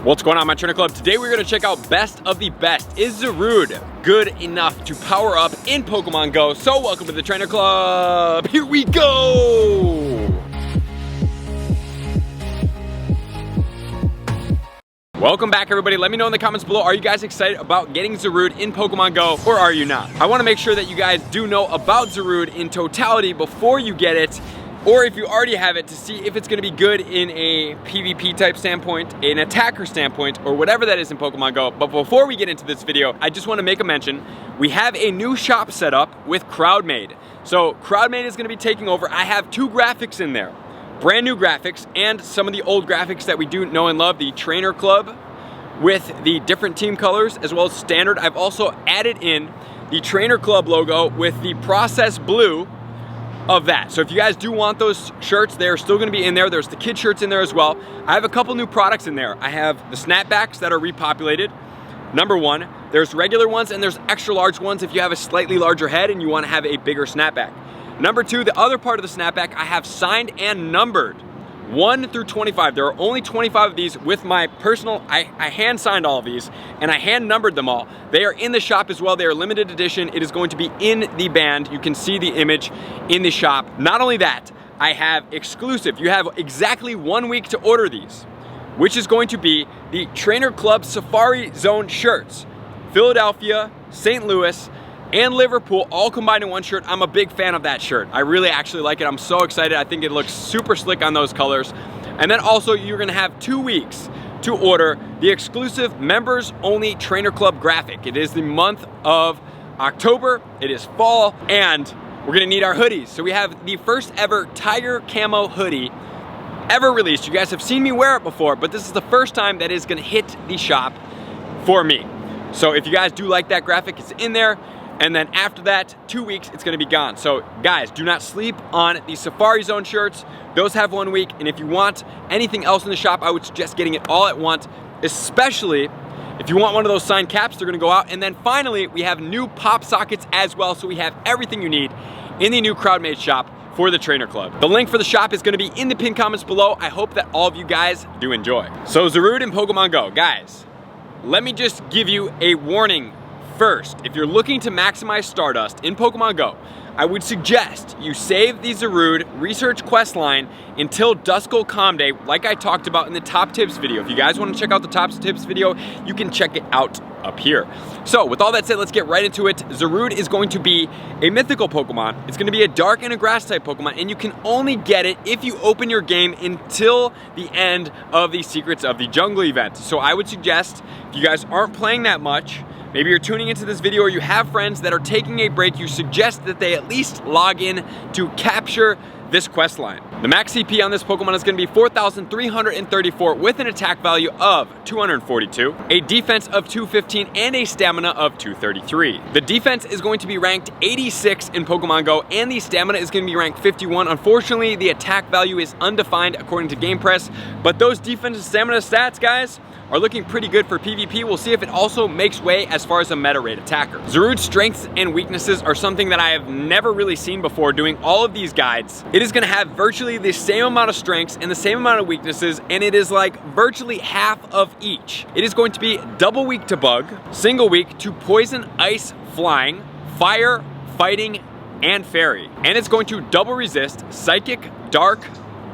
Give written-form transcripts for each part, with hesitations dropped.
What's going on, my trainer club? Today we're gonna check out best of the best. Is Zarude good enough to power up in Pokemon Go? So welcome to the trainer club. Here we go. Welcome back, everybody. Let me know in the comments below, are you guys excited about getting Zarude in Pokemon Go, or are you not? I wanna make sure that you guys do know about Zarude in totality before you get it, or if you already have it, to see if it's gonna be good in a PvP type standpoint, an attacker standpoint, or whatever that is in Pokemon Go. But before we get into this video, I just wanna make a mention. We have a new shop set up with CrowdMade. So CrowdMade is gonna be taking over. I have two graphics in there. Brand new graphics and some of the old graphics that we do know and love, the Trainer Club with the different team colors as well as standard. I've also added in the Trainer Club logo with the process blue of that. So if you guys do want those shirts, they're still gonna be in there. There's the kid shirts in there as well. I have a couple new products in there. I have the snapbacks that are repopulated, number one. There's regular ones and there's extra large ones if you have a slightly larger head and you wanna have a bigger snapback. Number two, the other part of the snapback, I have signed and numbered 1 through 25. There are only 25 of these with my personal, I hand signed all of these and I hand numbered them all. They are in the shop as well. They are limited edition. It is going to be in the band. You can see the image in the shop. Not only that, I have exclusive. You have exactly 1 week to order these, which is going to be the Trainer Club Safari Zone shirts. Philadelphia, St. Louis, and Liverpool all combined in one shirt. I'm a big fan of that shirt. I really actually like it. I'm so excited. I think it looks super slick on those colors. And then also you're gonna have 2 weeks to order the exclusive members only Trainer Club graphic. It is the month of October, it is fall, and we're gonna need our hoodies. So we have the first ever Tiger Camo hoodie ever released. You guys have seen me wear it before, but this is the first time that is gonna hit the shop for me. So if you guys do like that graphic, it's in there. And then after that, 2 weeks, it's gonna be gone. So guys, do not sleep on the Safari Zone shirts. Those have 1 week. And if you want anything else in the shop, I would suggest getting it all at once, especially if you want one of those signed caps, they're gonna go out. And then finally, we have new pop sockets as well. So we have everything you need in the new CrowdMade shop for the Trainer Club. The link for the shop is gonna be in the pinned comments below. I hope that all of you guys do enjoy. So Zarude in Pokemon Go. Guys, let me just give you a warning. First, if you're looking to maximize Stardust in Pokemon Go, I would suggest you save the Zarude research quest line until Duskull Calm Day, like I talked about in the top tips video. If you guys want to check out the top tips video, you can check it out up here. So with all that said, let's get right into it. Zarude is going to be a mythical Pokemon. It's going to be a dark and a grass type Pokemon, and you can only get it if you open your game until the end of the Secrets of the Jungle event. So I would suggest, if you guys aren't playing that much, maybe you're tuning into this video or you have friends that are taking a break, you suggest that they at least log in to capture this quest line. The max CP on this Pokemon is gonna be 4,334 with an attack value of 242, a defense of 215, and a stamina of 233. The defense is going to be ranked 86 in Pokemon Go, and the stamina is gonna be ranked 51. Unfortunately, the attack value is undefined according to Game Press, but those defense and stamina stats, guys, are looking pretty good for PvP. We'll see if it also makes way as far as a meta rate attacker. Zarude's strengths and weaknesses are something that I have never really seen before doing all of these guides. It is gonna have virtually the same amount of strengths and the same amount of weaknesses, and it is like virtually half of each. It is going to be double weak to bug, single weak to poison, ice, flying, fire, fighting, and fairy. And it's going to double resist psychic, dark,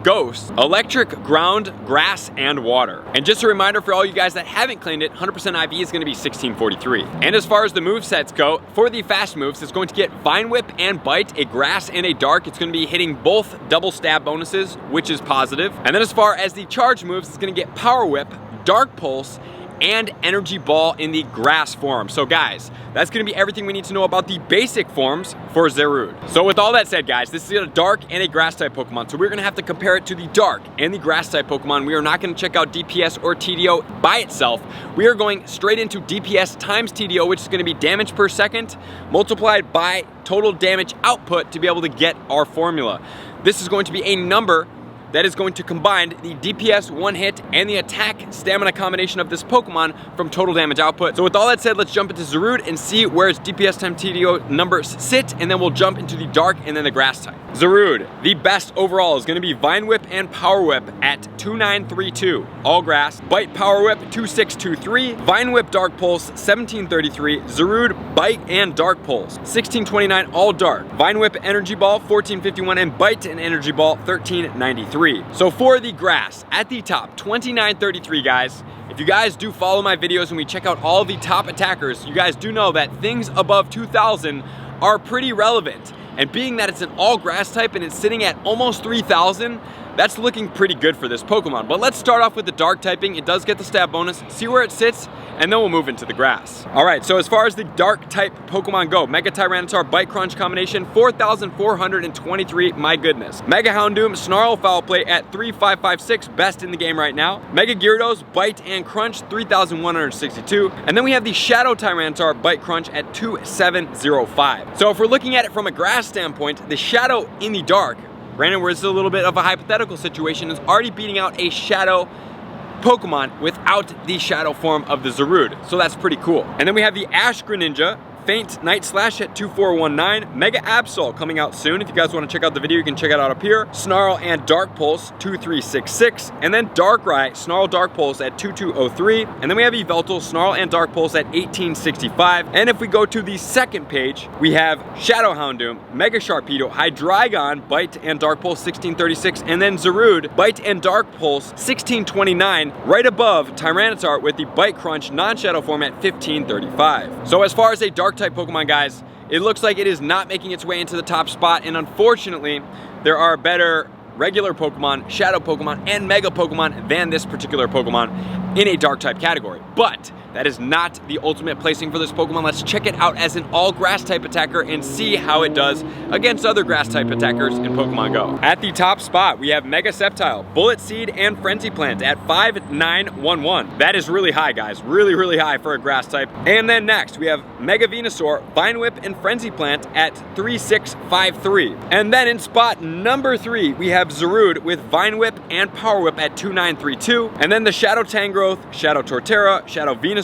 ghost, electric, ground, grass, and water. And just a reminder for all you guys that haven't claimed it, 100% IV is gonna be 1643. And as far as the movesets go, for the fast moves, it's going to get Vine Whip and Bite, a grass and a dark. It's gonna be hitting both double stab bonuses, which is positive. And then as far as the charge moves, it's gonna get Power Whip, Dark Pulse, and Energy Ball in the grass form. So guys, that's gonna be everything we need to know about the basic forms for Zarude. So with all that said, guys, this is a dark and a grass type Pokemon, so we're gonna have to compare it to the dark and the grass type Pokemon. We are not gonna check out DPS or TDO by itself. We are going straight into DPS times TDO, which is gonna be damage per second multiplied by total damage output to be able to get our formula. This is going to be a number that is going to combine the DPS, one hit, and the attack stamina combination of this Pokemon from total damage output. So with all that said, let's jump into Zarude and see where its DPS times TDO numbers sit, and then we'll jump into the dark and then the grass type. Zarude, the best overall is gonna be Vine Whip and Power Whip at 2932, all grass. Bite Power Whip 2623, Vine Whip Dark Pulse 1733, Zarude Bite and Dark Pulse 1629, all dark. Vine Whip Energy Ball 1451, and Bite and Energy Ball 1393. So for the grass, at the top, 2933, guys. If you guys do follow my videos and we check out all the top attackers, you guys do know that things above 2000 are pretty relevant. And being that it's an all grass type and it's sitting at almost 3000, that's looking pretty good for this Pokemon. But let's start off with the dark typing. It does get the stat bonus, see where it sits, and then we'll move into the grass. All right, so as far as the dark type Pokemon go, Mega Tyranitar Bite Crunch combination, 4,423, my goodness. Mega Houndoom Snarl Foul Play at 3,556, best in the game right now. Mega Gyarados Bite and Crunch, 3,162. And then we have the Shadow Tyranitar Bite Crunch at 2,705. So if we're looking at it from a grass standpoint, the Shadow in the dark, granted, where it's a little bit of a hypothetical situation, is already beating out a Shadow Pokemon without the Shadow form of the Zarude. So that's pretty cool. And then we have the Ash Greninja Faint Night Slash at 2419, Mega Absol coming out soon. If you guys want to check out the video, you can check it out up here. Snarl and Dark Pulse 2366, and then Darkrai Snarl Dark Pulse at 2203, and then we have Yveltal Snarl and Dark Pulse at 1865. And if we go to the second page, we have Shadow Houndoom, Mega Sharpedo, Hydreigon Bite and Dark Pulse 1636, and then Zarude Bite and Dark Pulse 1629, right above Tyranitar with the Bite Crunch non-shadow form at 1535. So as far as a dark type Pokemon, guys, it looks like it is not making its way into the top spot, and unfortunately there are better regular Pokemon, Shadow Pokemon, and Mega Pokemon than this particular Pokemon in a dark type category. But that is not the ultimate placing for this Pokemon. Let's check it out as an all grass type attacker and see how it does against other grass type attackers in Pokemon Go. At the top spot, we have Mega Sceptile, Bullet Seed, and Frenzy Plant at 5911. That is really high, guys. Really, really high for a grass type. And then next, we have Mega Venusaur, Vine Whip, and Frenzy Plant at 3653. And then in spot number 3, we have Zarude with Vine Whip and Power Whip at 2932. And then the Shadow Tangrowth, Shadow Torterra, Shadow Venusaur,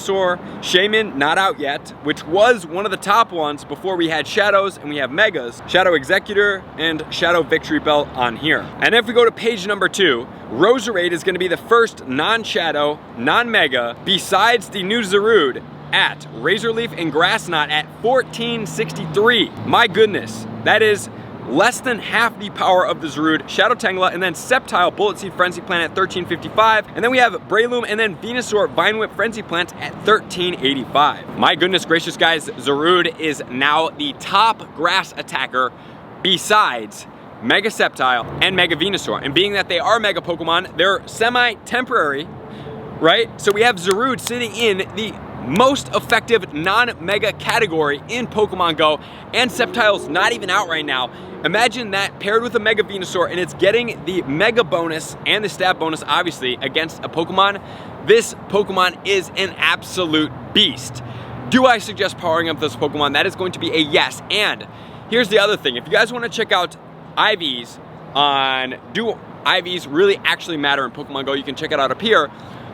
Shaman, not out yet, which was one of the top ones before we had Shadows and we have Megas, Shadow Executor, and Shadow Victory Bell on here. And if we go to page number 2, Roserade is going to be the first non-Shadow, non-Mega, besides the new Zarude, at Razor Leaf and Grass Knot at 1463. My goodness, that is less than half the power of the Zarude, Shadow Tangela, and then Sceptile, Bullet Seed, Frenzy Plant at 1355. And then we have Breloom and then Venusaur, Vine Whip, Frenzy Plant at 1385. My goodness gracious, guys, Zarude is now the top grass attacker besides Mega Sceptile and Mega Venusaur. And being that they are Mega Pokemon, they're semi-temporary, right? So we have Zarude sitting in the most effective non-Mega category in Pokemon Go, and Sceptile's not even out right now. Imagine that paired with a Mega Venusaur, and it's getting the Mega bonus and the stat bonus, obviously, against a Pokemon. This Pokemon is an absolute beast. Do I suggest powering up this Pokemon? That is going to be a yes. And here's the other thing. If you guys want to check out IVs on, do IVs really actually matter in Pokemon Go, you can check it out up here.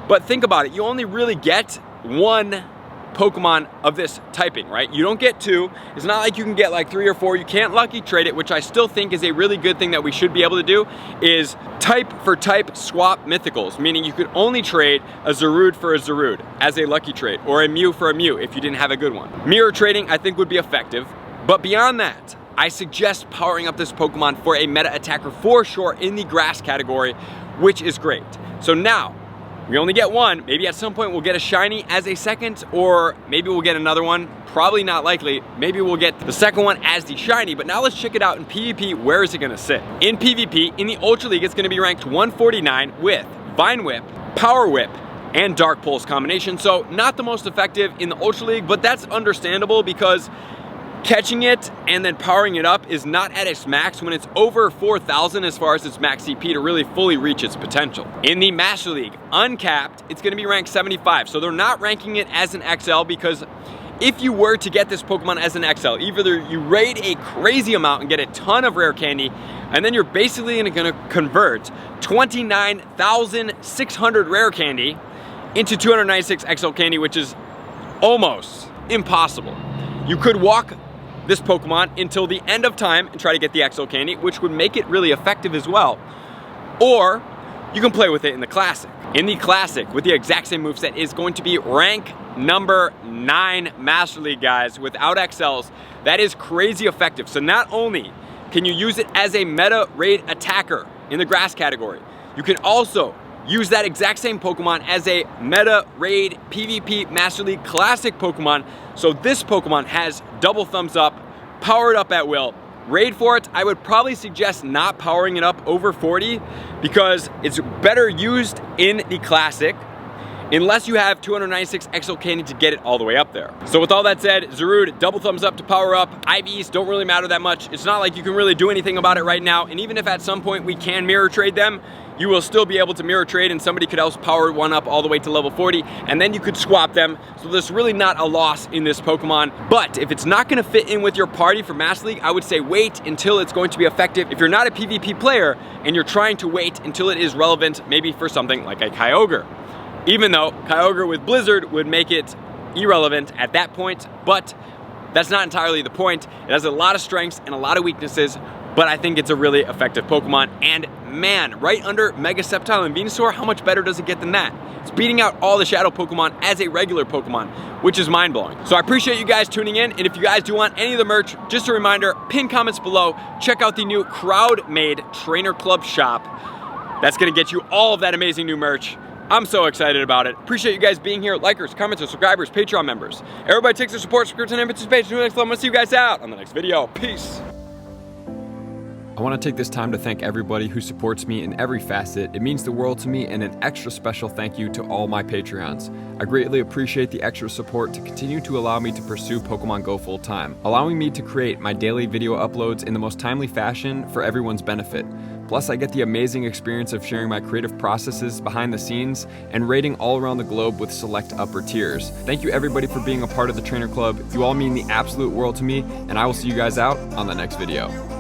But think about it. You only really get one Pokemon of this typing, right? You don't get two. It's not like you can get like 3 or 4. You can't lucky trade it, which I still think is a really good thing that we should be able to do, is type for type swap mythicals, meaning you could only trade a Zarude for a Zarude as a lucky trade, or a Mew for a Mew if you didn't have a good one. Mirror trading, I think, would be effective. But beyond that, I suggest powering up this Pokemon for a meta attacker for sure in the grass category, which is great. So now, we only get one. Maybe at some point we'll get a shiny as a second, or maybe we'll get another one. Probably not likely. Maybe we'll get the second one as the shiny. But now let's check it out in PvP. Where is it going to sit? In PvP, in the Ultra League, it's going to be ranked 149 with Vine Whip, Power Whip, and Dark Pulse combination. So not the most effective in the Ultra League, but that's understandable because catching it and then powering it up is not at its max when it's over 4,000 as far as its max CP to really fully reach its potential. In the Master League, uncapped, it's going to be ranked 75. So they're not ranking it as an XL because if you were to get this Pokemon as an XL, either you raid a crazy amount and get a ton of rare candy, and then you're basically gonna convert 29,600 rare candy into 296 XL candy, which is almost impossible. You could walk this Pokemon until the end of time and try to get the XL candy, which would make it really effective as well. Or you can play with it in the Classic. In the Classic, with the exact same moveset, is going to be rank number 9 Master League, guys, without XLs. That is crazy effective. So not only can you use it as a meta raid attacker in the grass category, you can also use that exact same Pokemon as a meta raid PvP Master League Classic Pokemon. So this Pokemon has double thumbs up, powered up at will. Raid for it, I would probably suggest not powering it up over 40 because it's better used in the Classic unless you have 296 XL candy to get it all the way up there. So with all that said, Zarude, double thumbs up to power up. IVs don't really matter that much. It's not like you can really do anything about it right now, and even if at some point we can mirror trade them, you will still be able to mirror trade and somebody could else power one up all the way to level 40 and then you could swap them. So there's really not a loss in this Pokemon. But if it's not gonna fit in with your party for Master League, I would say wait until it's going to be effective. If you're not a PvP player and you're trying to wait until it is relevant, maybe for something like a Kyogre. Even though Kyogre with Blizzard would make it irrelevant at that point, but that's not entirely the point. It has a lot of strengths and a lot of weaknesses, but I think it's a really effective Pokemon. And man, right under Mega Sceptile and Venusaur, how much better does it get than that? It's beating out all the Shadow Pokemon as a regular Pokemon, which is mind-blowing. So I appreciate you guys tuning in, and if you guys do want any of the merch, just a reminder, pin comments below, check out the new crowd-made Trainer Club shop. That's gonna get you all of that amazing new merch. I'm so excited about it. Appreciate you guys being here, likers, commenters, subscribers, Patreon members. Everybody takes their support, subscription, and participation. Next level. I'm gonna see you guys out on the next video. Peace. I want to take this time to thank everybody who supports me in every facet. It means the world to me, and an extra special thank you to all my Patreons. I greatly appreciate the extra support to continue to allow me to pursue Pokemon Go full time, allowing me to create my daily video uploads in the most timely fashion for everyone's benefit. Plus, I get the amazing experience of sharing my creative processes behind the scenes and raiding all around the globe with select upper tiers. Thank you everybody for being a part of the Trainer Club. You all mean the absolute world to me, and I will see you guys out on the next video.